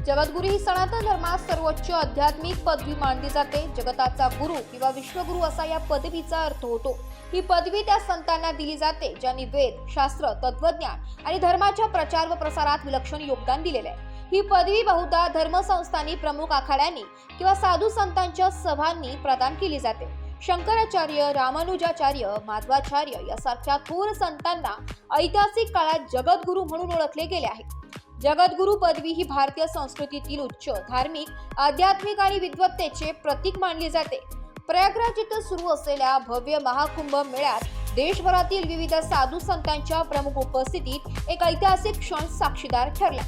जगद्गुरू ही सनातन धर्मात सर्वोच्च आध्यात्मिक पदवी मानली जाते। जगताचा गुरु किंवा विश्वगुरु असा या पदवीचा अर्थ होतो। ही पदवी त्या संतांना दिली जाते ज्यांनी वेद, शास्त्र, तत्वज्ञान आणि धर्माच्या प्रचार व प्रसारात विलक्षण योगदान दिलेले आहे। ही पदवी बहुधा धर्मसंस्थांनी, प्रमुख आखाड्यांनी किंवा साधू संतांच्या सभांनी प्रदान केली जाते। शंकराचार्य, रामानुजाचार्य, माधवाचार्य यासारख्या थोर संतांना ऐतिहासिक काळात जगद्गुरू म्हणून ओळखले गेले आहे। जगद्गुरू पदवी ही भारतीय संस्कृतीतील उच्च धार्मिक, आध्यात्मिक आणि विद्वत्तेचे प्रतीक मानली जाते। प्रयागराज येथे सुरू असलेल्या भव्य महाकुंभ मेळ्यात देशभरातील विविध साधू संतांच्या प्रमुख उपस्थितीत एक ऐतिहासिक क्षण साक्षीदार ठरला।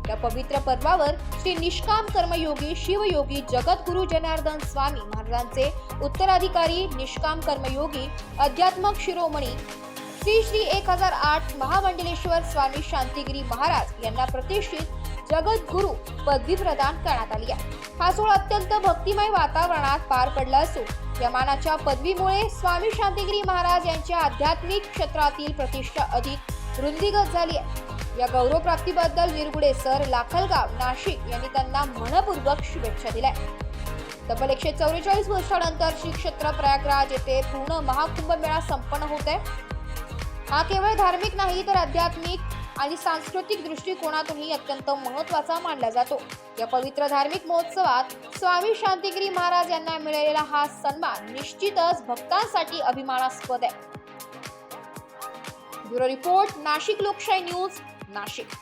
या पवित्र पर्वावर श्री निष्काम कर्मयोगी शिवयोगी जगद्गुरू जनार्दन स्वामी महाराजांचे उत्तराधिकारी निष्काम कर्मयोगी अध्यात्मक शिरोमणी श्री 1008 महामंडलेश्वर स्वामी शांतिगिरी महाराज यांना प्रतिष्ठित जगद्गुरू पदवी प्रदान करण्यात आली आहे। हा सोहळा अत्यंत भक्तिमय वातावरणात पार पडला असून या मानाच्या पदवीमुळे स्वामी शांतिगिरी महाराज यांच्या आध्यात्मिक क्षेत्रातील प्रतिष्ठा अधिक वृद्धिंगत झाली आहे। या गौरव प्राप्तीबद्दल निरगुडे सर, लाखलगाव, नाशिक यांनी त्यांना मनपूर्वक शुभेच्छा दिल्या। तब्बल 144 वर्षानंतर श्री क्षेत्र प्रयागराज येथे पूर्ण महाकुंभ मेळा संपन्न होत आहे। हा केवळ धार्मिक नाही तर आध्यात्मिक आणि सांस्कृतिक दृष्टिकोनातूनही अत्यंत महत्त्वाचा मानला जातो। या पवित्र धार्मिक महोत्सवात स्वामी शांतिगिरी महाराज यांना मिळालेला हा सन्मान निश्चितच भक्तांसाठी अभिमानास्पद आहे। ब्युरो रिपोर्ट, नाशिक लोकशाही न्यूज, नाशिक।